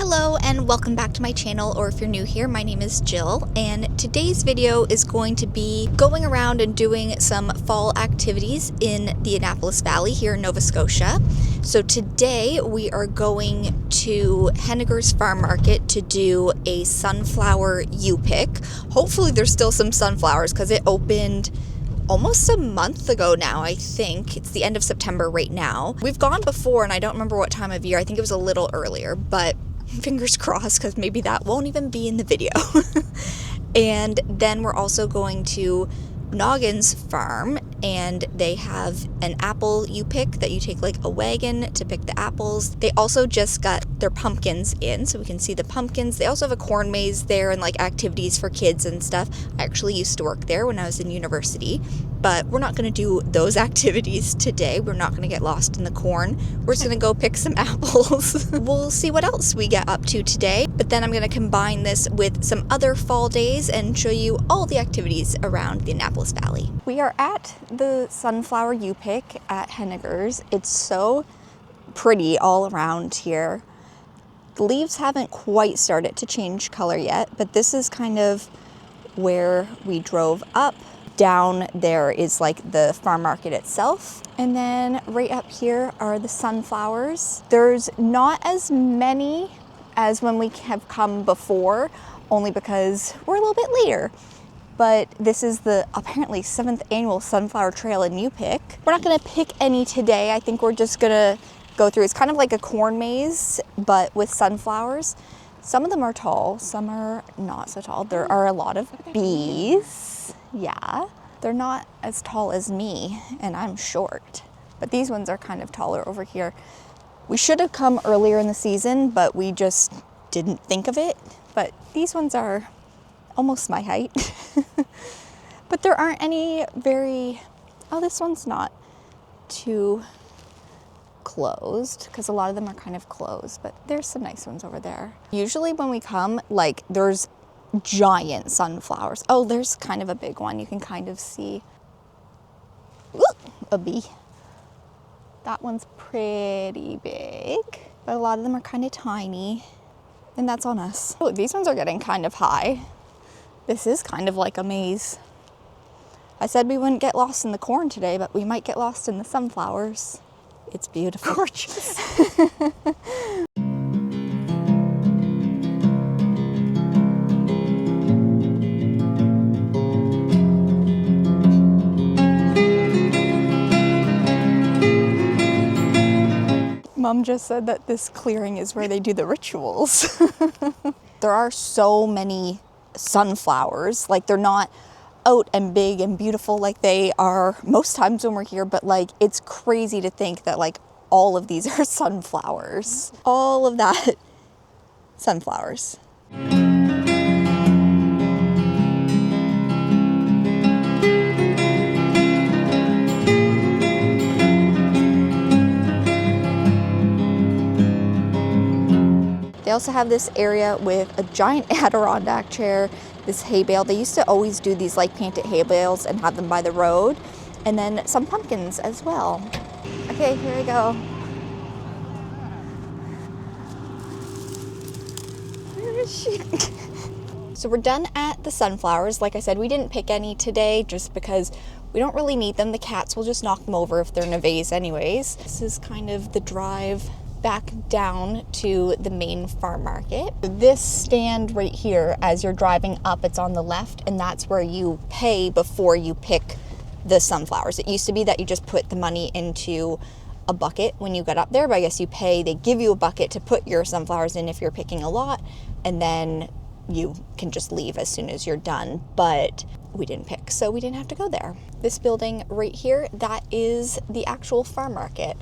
Hello and welcome back to my channel, or if you're new here, my name is Jill, and today's video is going to be going around and doing some fall activities in the Annapolis Valley here in Nova Scotia. So today we are going to Henniger's Farm Market to do a sunflower U-pick. Hopefully there's still some sunflowers because it opened almost a month ago now, I think. It's the end of September right now. We've gone before and I don't remember what time of year. I think it was a little earlier, but fingers crossed because maybe that won't even be in the video. And then we're also going to Noggin's farm, and they have an apple U-pick that you take like a wagon to pick the apples. They also just got their pumpkins in, so we can see the pumpkins. They also have a corn maze there and like activities for kids and stuff. I actually used to work there when I was in university, but we're not going to do those activities today. We're not going to get lost in the corn. We're just going to go pick some apples. We'll see what else we get up to today, but then I'm going to combine this with some other fall days and show you all the activities around the Annapolis Valley. We are at the sunflower U-pick at Henniger's. It's so pretty all around here. The leaves haven't quite started to change color yet, but this is kind of where we drove up. Down there is like the farm market itself. And then right up here are the sunflowers. There's not as many as when we have come before, only because we're a little bit later. But this is the apparently 7th annual Sunflower Trail and U-pick. We're not gonna pick any today. I think we're just gonna go through. It's kind of like a corn maze, but with sunflowers. Some of them are tall, some are not so tall. There are a lot of bees. Yeah, they're not as tall as me, and I'm short. But these ones are kind of taller over here. We should have come earlier in the season, but we just didn't think of it. But these ones are almost my height. But there aren't any very, oh, this one's not too closed because a lot of them are kind of closed, but there's some nice ones over there. Usually when we come, like, there's giant sunflowers. Oh, there's kind of a big one. You can kind of see. Ooh, a bee. That one's pretty big, but a lot of them are kind of tiny, and that's on us. Oh, these ones are getting kind of high. This is kind of like a maze. I said we wouldn't get lost in the corn today, but we might get lost in the sunflowers. It's beautiful. Gorgeous. Mom just said that this clearing is where they do the rituals. There are so many sunflowers. Like, they're not out and big and beautiful like they are most times when we're here, but like, it's crazy to think that like all of these are sunflowers. All of that, sunflowers. They also have this area with a giant Adirondack chair, this hay bale. They used to always do these like painted hay bales and have them by the road. And then some pumpkins as well. Okay, here we go. Where is she? So we're done at the sunflowers. Like I said, we didn't pick any today just because we don't really need them. The cats will just knock them over if they're in a vase anyways. This is kind of the drive back down to the main farm market. This stand right here, as you're driving up, it's on the left, and that's where you pay before you pick the sunflowers. It used to be that you just put the money into a bucket when you got up there, but I guess you pay, they give you a bucket to put your sunflowers in if you're picking a lot, and then you can just leave as soon as you're done. But we didn't pick, so we didn't have to go there. This building right here, that is the actual farm market.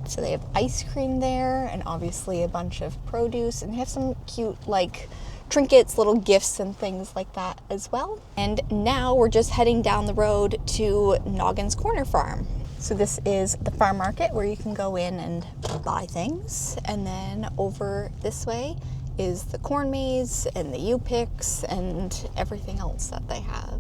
So they have ice cream there, and obviously a bunch of produce, and they have some cute like trinkets, little gifts and things like that as well. And now we're just heading down the road to Noggin's Corner Farm. So this is the farm market where you can go in and buy things, and then over this way is the corn maze and the U-picks and everything else that they have.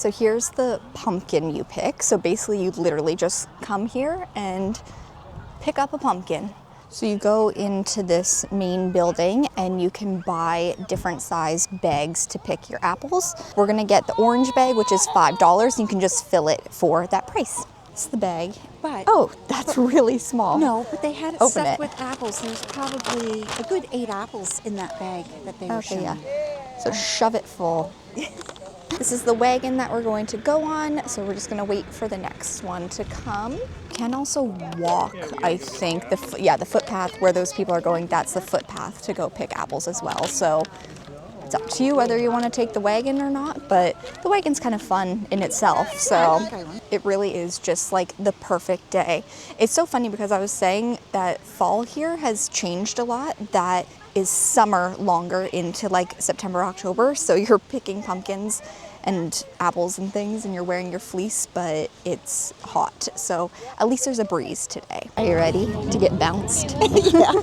So here's the pumpkin you pick. So basically you literally just come here and pick up a pumpkin. So you go into this main building and you can buy different size bags to pick your apples. We're gonna get the orange bag, which is $5. You can just fill it for that price. It's the bag. But oh, that's really small. no, but they had it Open stuffed it. with apples. There's probably a good 8 apples in that bag that they were Okay, showing. yeah. So shove it full. This is the wagon that we're going to go on, so we're just gonna wait for the next one to come. You can also walk, I think. The footpath where those people are going, that's the footpath to go pick apples as well. So it's up to you whether you want to take the wagon or not, but the wagon's kind of fun in itself, so it really is just like the perfect day. It's so funny because I was saying that fall here has changed a lot. That is summer longer into like September, October, so you're picking pumpkins and apples and things and you're wearing your fleece, but it's hot, so at least there's a breeze today. Are you ready to get bounced? Yeah,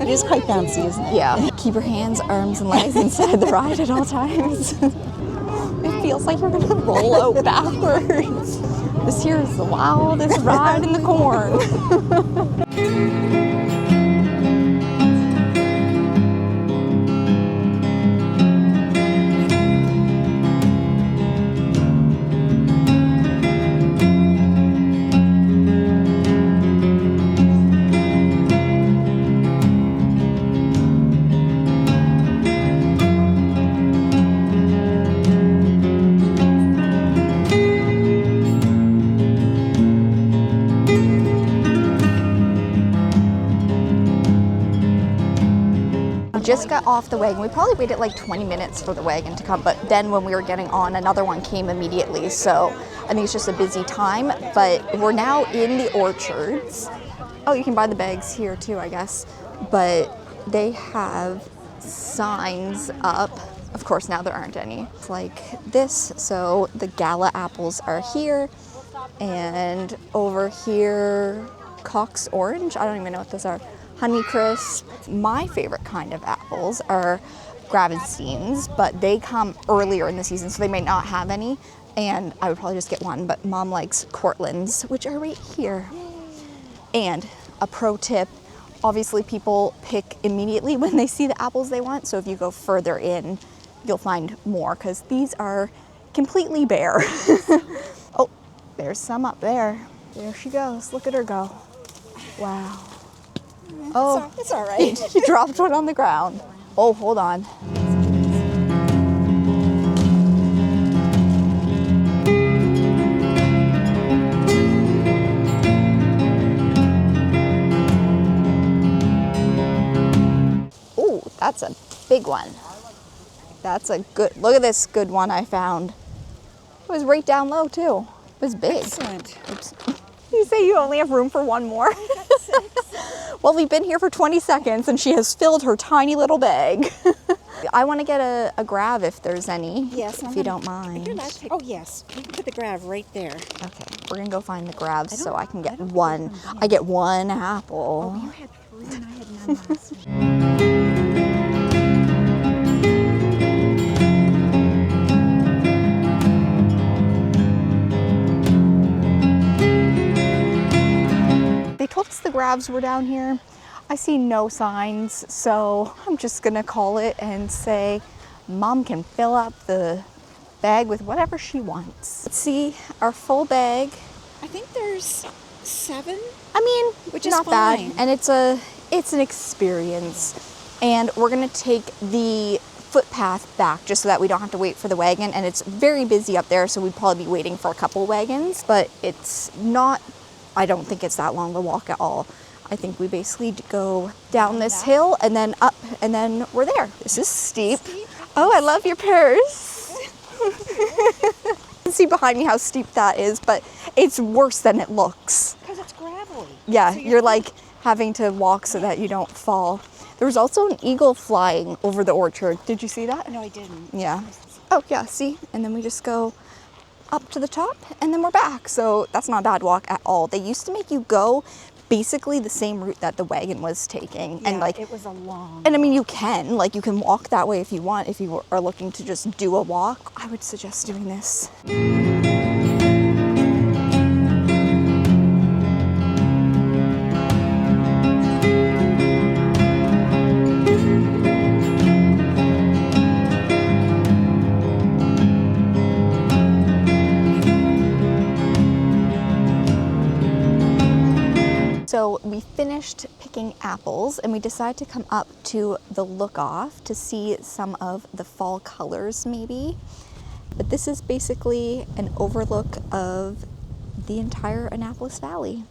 it is quite bouncy, isn't it? Yeah. Keep your hands, arms, and legs inside the ride at all times. It feels like you're gonna roll out backwards. This here is the wildest ride in the corn. Just got off the wagon. We probably waited like 20 minutes for the wagon to come, but then when we were getting on, another one came immediately. So I think it's just a busy time, but we're now in the orchards. Oh, you can buy the bags here too, I guess, but they have signs up. Of course, now there aren't any. It's like this. So the gala apples are here, and over here, Cox Orange. I don't even know what those are. Honeycrisp. My favorite kind of apples are Gravensteins, but they come earlier in the season, so they may not have any, and I would probably just get one, but Mom likes Cortlands, which are right here. And a pro tip, obviously people pick immediately when they see the apples they want, so if you go further in, you'll find more, because these are completely bare. Oh, there's some up there. There she goes. Look at her go. Wow. Oh, it's all right. You dropped one on the ground. Oh, hold on. Oh, that's a big one. That's a good, look at this good one I found. It was right down low too. It was big. Excellent. Oops. You say you only have room for one more? Well, we've been here for 20 seconds and she has filled her tiny little bag. I want to get a grab if there's any. Yes, if you don't mind. Oh yes, you can put the grab right there. Okay, we're gonna go find the grabs so I can get one. I get one apple. Oh, you had 3 and I had none last week. They told us the grabs were down here. I see no signs, so I'm just gonna call it and say Mom can fill up the bag with whatever she wants. Let's see our full bag. I think there's 7. I mean, which is not fine. bad, and it's an experience. And we're gonna take the footpath back just so that we don't have to wait for the wagon. And it's very busy up there, so we'd probably be waiting for a couple wagons, but it's not. I don't think it's that long to walk at all. I think we basically go down this hill and then up and then we're there. This is steep. Oh, I love your purse. You can see behind me how steep that is, but it's worse than it looks. Because it's gravelly. Yeah, So you're like having to walk so that you don't fall. There was also an eagle flying over the orchard. Did you see that? No, I didn't. Yeah. Oh, yeah, see? And then we just go up to the top and then we're back. So that's not a bad walk at all. They used to make you go basically the same route that the wagon was taking. Yeah, and like it was a long and I mean, you can walk that way if you want, if you are looking to just do a walk. I would suggest doing this. So we finished picking apples and we decided to come up to the look-off to see some of the fall colors maybe. But this is basically an overlook of the entire Annapolis Valley.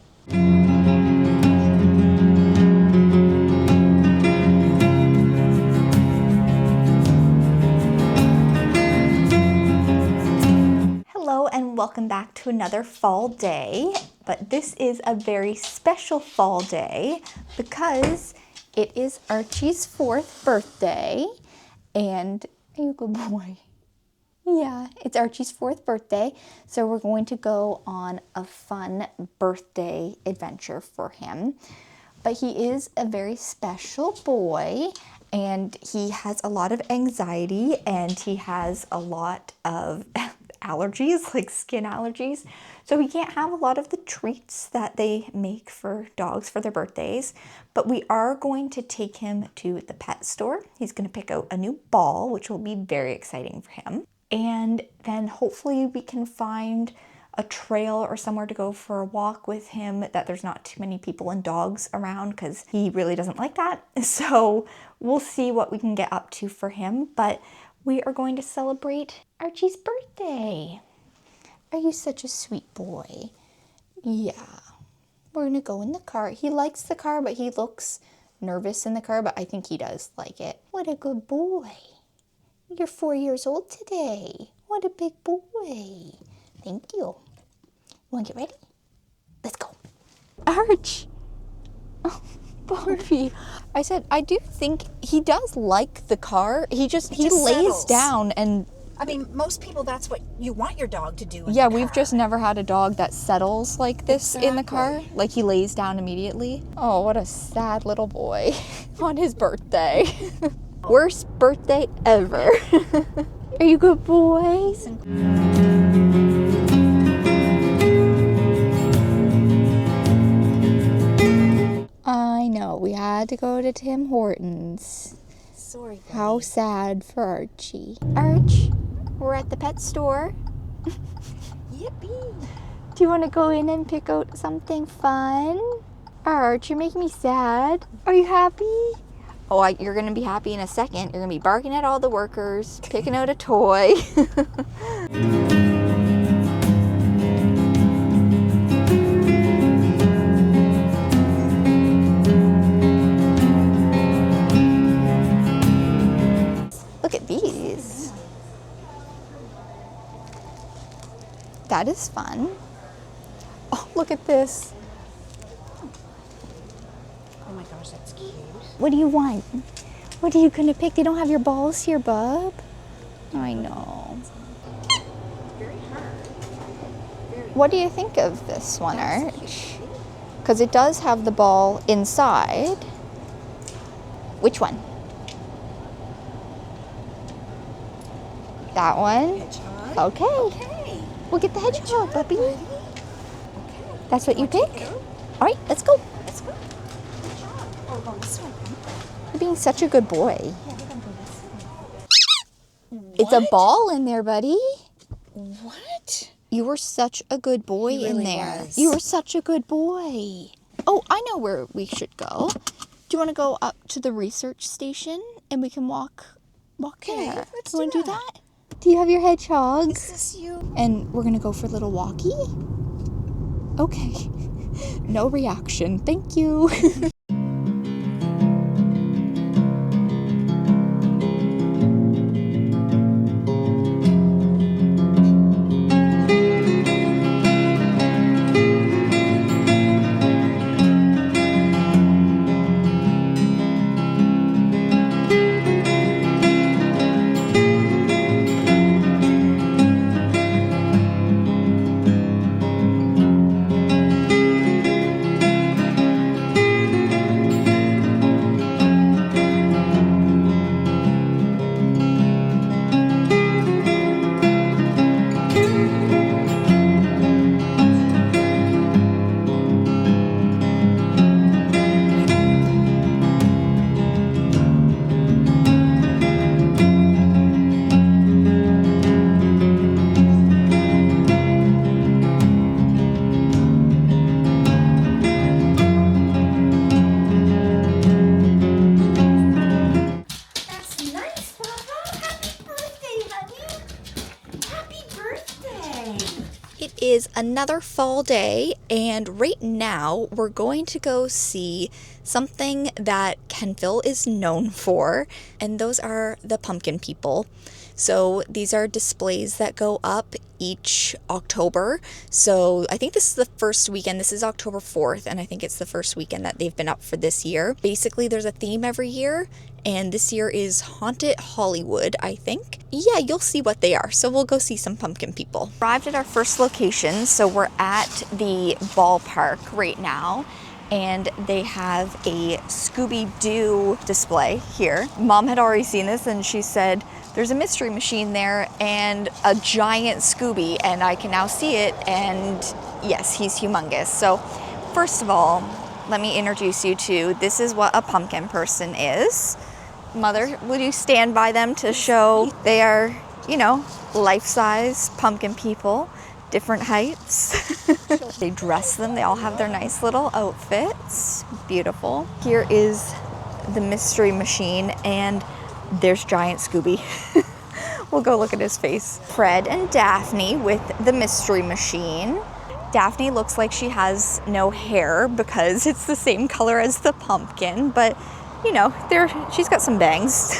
Hello and welcome back to another fall day, but this is a very special fall day because it is Archie's 4th birthday. And are you a good boy? Yeah, it's Archie's 4th birthday, so we're going to go on a fun birthday adventure for him. But he is a very special boy, and he has a lot of anxiety, and he has a lot of allergies, like skin allergies. So he can't have a lot of the treats that they make for dogs for their birthdays. But we are going to take him to the pet store. He's going to pick out a new ball, which will be very exciting for him. And then hopefully we can find a trail or somewhere to go for a walk with him that there's not too many people and dogs around, because he really doesn't like that. So we'll see what we can get up to for him. But we are going to celebrate Archie's birthday. Are you such a sweet boy? Yeah. We're gonna go in the car. He likes the car, but he looks nervous in the car, but I think he does like it. What a good boy. You're 4 years old today. What a big boy. Thank you. Wanna get ready? Let's go. Arch. Oh, Barbie. I said, I do think he does like the car. He lays settles down and... I mean, most people, that's what you want your dog to do in Yeah, the we've car. just never had a dog that settles like this in the car. Exactly. Like he lays down immediately. Oh, what a sad little boy on his birthday. Worst birthday ever. Are you good boys? I know, we had to go to Tim Hortons. Sorry, buddy. How sad for Archie. Arch, we're at the pet store. Yippee. Do you want to go in and pick out something fun? Arch, you're making me sad. Are you happy? Oh, you're going to be happy in a second. You're going to be barking at all the workers, picking out a toy. Look at these. That is fun. Oh, look at this. Oh my gosh, that's cute. What do you want? What are you gonna pick? They don't have your balls here, bub. I know. Very hard. What do you think of this one, Arch? Because it does have the ball inside. Which one? That one? Hedgehog. Okay. Okay. We'll get the hedgehog, puppy. Okay. That's what you Wanna take pick? it out? All right, let's go. Let's go. Hedgehog. Oh, we're going this way. You're being such a good boy. Yeah, we're going to go this way. It's a What? ball in there, buddy. What? You were such a good boy He in really there. was. You were such a good boy. Oh, I know where we should go. Do you want to go up to the research station and we can walk Okay, there? let's You want do to do that? Do you have your hedgehog? Is this you? And we're going to go for a little walkie? Okay. No reaction. Thank you. It is another fall day, and right now we're going to go see something that Kentville is known for, and those are the pumpkin people. So these are displays that go up each October. So I think this is the first weekend. This is October 4th, and I think it's the first weekend that they've been up for this year. Basically, there's a theme every year, and this year is Haunted Hollywood, I think. Yeah, you'll see what they are. So we'll go see some pumpkin people. Arrived at our first location, so we're at the ballpark right now. And they have a Scooby-Doo display here. Mom had already seen this and she said, there's a mystery machine there and a giant Scooby, and I can now see it, and yes, he's humongous. So first of all, let me introduce you to, this is what a pumpkin person is. Mother, will you stand by them to show they are, you know, life-size pumpkin people, different heights. They dress them, they all have their nice little outfits. Beautiful. Here is the mystery machine, and there's giant Scooby. We'll go look at his face. Fred and Daphne with the mystery machine. Daphne looks like she has no hair because it's the same color as the pumpkin, but you know, she's got some bangs.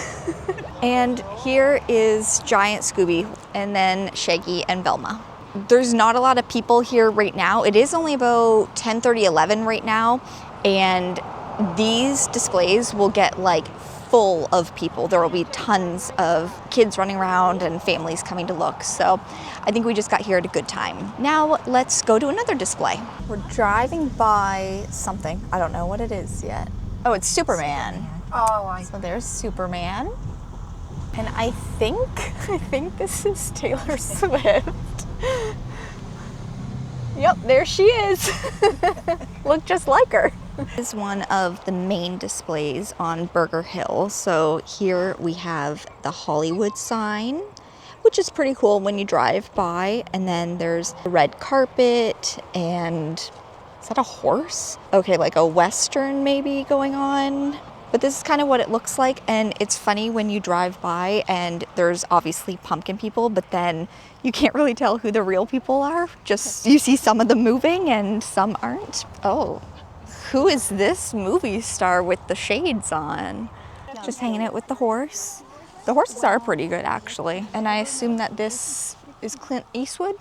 And here is giant Scooby, and then Shaggy and Velma. There's not a lot of people here right now. It is only about 10:30, 11 right now, and these displays will get like full of people. There will be tons of kids running around and families coming to look. So I think we just got here at a good time. Now let's go to another display. We're driving by something. I don't know what it is yet. Oh, it's Superman. So there's Superman. And I think this is Taylor Swift. Yep, there she is. Look just like her. This is one of the main displays on Burger Hill. So here we have the Hollywood sign, which is pretty cool when you drive by. And then there's the red carpet, and is that a horse? Okay, like a Western maybe going on. But this is kind of what it looks like, and it's funny when you drive by and there's obviously pumpkin people, but then you can't really tell who the real people are. Just you see some of them moving and some aren't. Oh, who is this movie star with the shades on? Just hanging out with the horse. The horses are pretty good actually, and I assume that this is Clint Eastwood.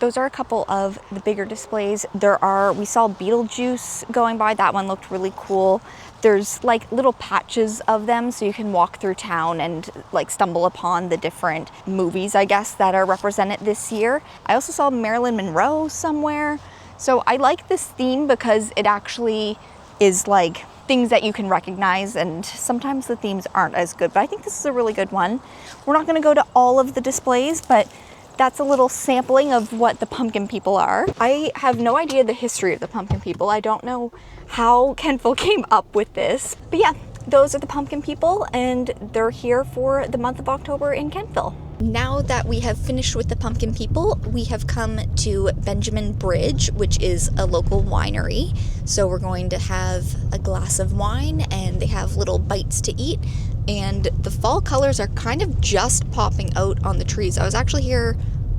Those are a couple of the bigger displays. We saw Beetlejuice going by. That one looked really cool. There's like little patches of them, so you can walk through town and like stumble upon the different movies, I guess, that are represented this year. I also saw Marilyn Monroe somewhere. So I like this theme because it actually is like things that you can recognize, and sometimes the themes aren't as good, but I think this is a really good one. We're not gonna go to all of the displays, but that's a little sampling of what the pumpkin people are. I have no idea the history of the pumpkin people. I don't know how Kentville came up with this. But yeah, those are the pumpkin people, and they're here for the month of October in Kentville. Now that we have finished with the pumpkin people, we have come to Benjamin Bridge, which is a local winery. So we're going to have a glass of wine, and they have little bites to eat. And the fall colors are kind of just popping out on the trees. I was actually here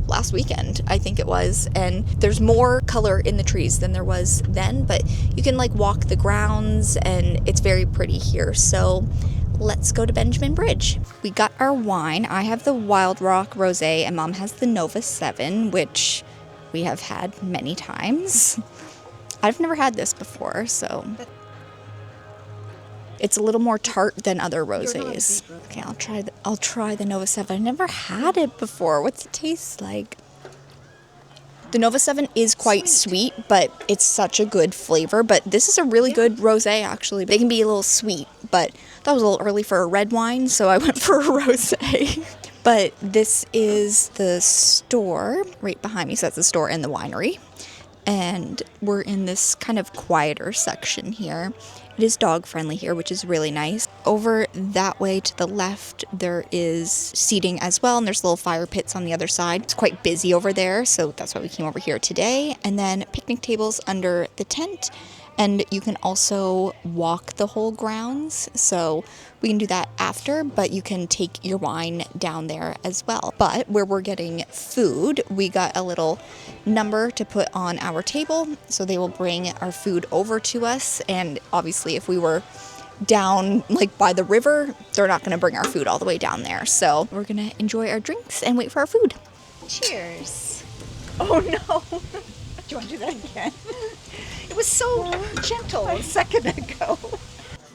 last weekend, I think it was, and there's more color in the trees than there was then, but you can like walk the grounds and it's very pretty here. So let's go to Benjamin Bridge. We got our wine. I have the Wild Rock Rosé and Mom has the Nova 7, which we have had many times. I've never had this before, so it's a little more tart than other rosés. Okay, I'll try the Nova 7. I've never had it before. What's it taste like? The Nova 7 is quite sweet, but it's such a good flavor. But this is a really good rosé, actually. They can be a little sweet, but that was a little early for a red wine, so I went for a rosé. But this is the store right behind me. So that's the store and the winery. And we're in this kind of quieter section here. It is dog friendly here, which is really nice. Over that way to the left, there is seating as well, and there's little fire pits on the other side. It's quite busy over there, so that's why we came over here today. And then picnic tables under the tent, And you can also walk the whole grounds, so we can do that after, but you can take your wine down there as well. But where we're getting food, we got a little number to put on our table, so they will bring our food over to us. And obviously if we were down like by the river, they're not going to bring our food all the way down there. So we're going to enjoy our drinks and wait for our food. Cheers. Oh no. Do you want to do that again? It was so gentle a second ago.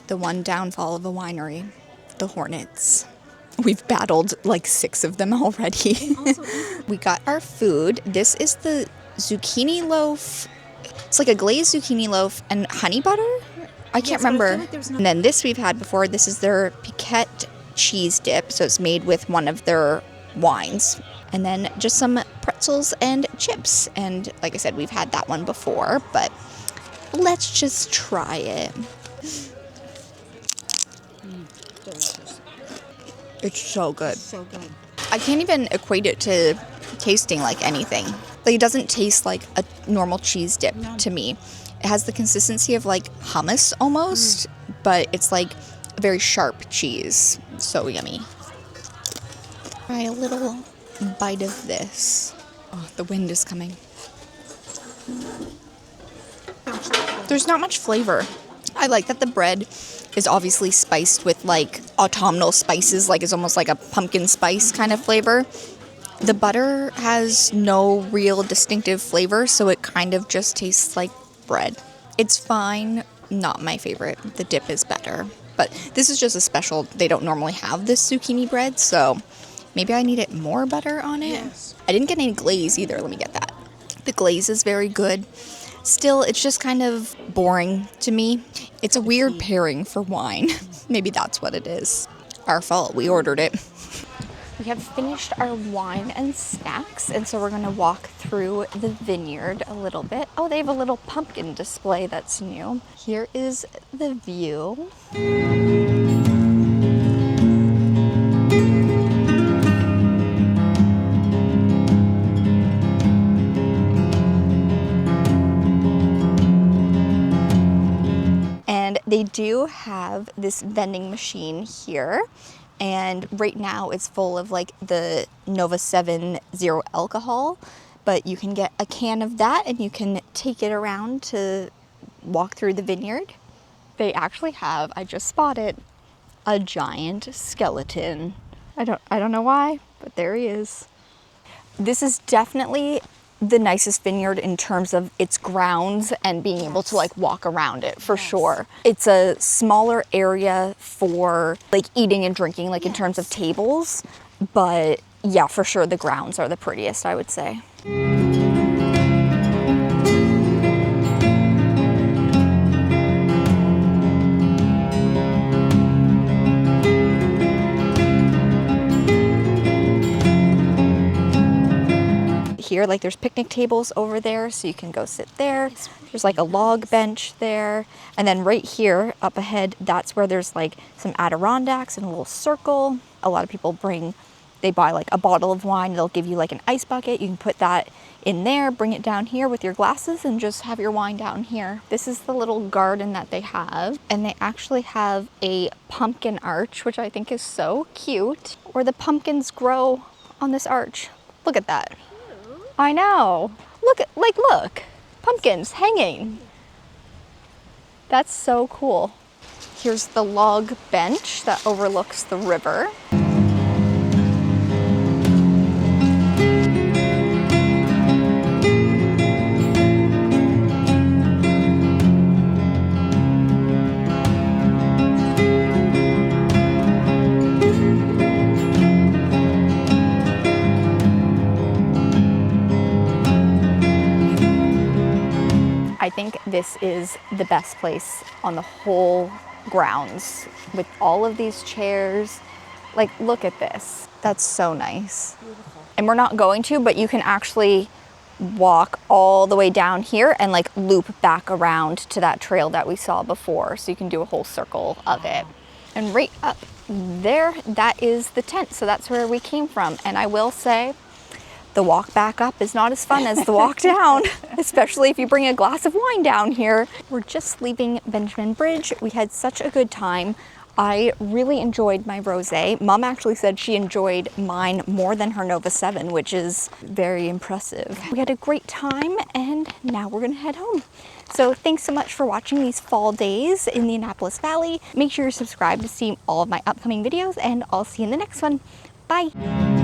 The one downfall of a winery, the hornets. We've battled like 6 of them already. We got our food. This is the zucchini loaf. It's like a glazed zucchini loaf and honey butter. I can't remember. Like And then this we've had before. This is their piquette cheese dip. So it's made with one of their wines. And then just some pretzels and chips. And like I said, we've had that one before, but let's just try it. Delicious. It's so good. So good. I can't even equate it to tasting like anything. Like, it doesn't taste like a normal cheese dip to me. It has the consistency of like hummus almost, but it's like a very sharp cheese. So yummy. Try a little bite of this. Oh, the wind is coming. There's not much flavor. I like that the bread is obviously spiced with like autumnal spices, like it's almost like a pumpkin spice kind of flavor. The butter has no real distinctive flavor, so it kind of just tastes like bread. It's fine, not my favorite. The dip is better. But this is just a special, they don't normally have this zucchini bread, so maybe I needed more butter on it. Yes. I didn't get any glaze either, let me get that. The glaze is very good. Still, it's just kind of boring to me. It's a weird pairing for wine. Maybe that's what it is. Our fault, we ordered it. We have finished our wine and snacks, and so we're going to walk through the vineyard a little bit. Oh, they have a little pumpkin display that's new. Here is the view. And they do have this vending machine here. And right now it's full of like the Nova 7 zero alcohol, but you can get a can of that and you can take it around to walk through the vineyard. They actually have, I just spotted, a giant skeleton. I don't know why, but there he is. This is definitely the nicest vineyard in terms of its grounds and being able to like walk around it for sure. It's a smaller area for like eating and drinking, like in terms of tables, but yeah, for sure the grounds are the prettiest, I would say. Here, like there's picnic tables over there, so you can go sit there. There's like a log bench there. And then right here up ahead, that's where there's like some Adirondacks and a little circle. A lot of people they buy like a bottle of wine. They'll give you like an ice bucket. You can put that in there, bring it down here with your glasses and just have your wine down here. This is the little garden that they have. And they actually have a pumpkin arch, which I think is so cute. Where the pumpkins grow on this arch. Look at that. I know. Look, pumpkins hanging. That's so cool. Here's the log bench that overlooks the river. I think this is the best place on the whole grounds with all of these chairs. Like, look at this. That's so nice. Beautiful. And we're not going to, but you can actually walk all the way down here and like loop back around to that trail that we saw before. So you can do a whole circle of it. And right up there, that is the tent. So that's where we came from. And I will say, the walk back up is not as fun as the walk down, especially if you bring a glass of wine down here. We're just leaving Benjamin Bridge. We had such a good time. I really enjoyed my rosé. Mom actually said she enjoyed mine more than her Nova 7, which is very impressive. We had a great time, and now we're gonna head home. So thanks so much for watching these fall days in the Annapolis Valley. Make sure you're subscribed to see all of my upcoming videos, and I'll see you in the next one. Bye.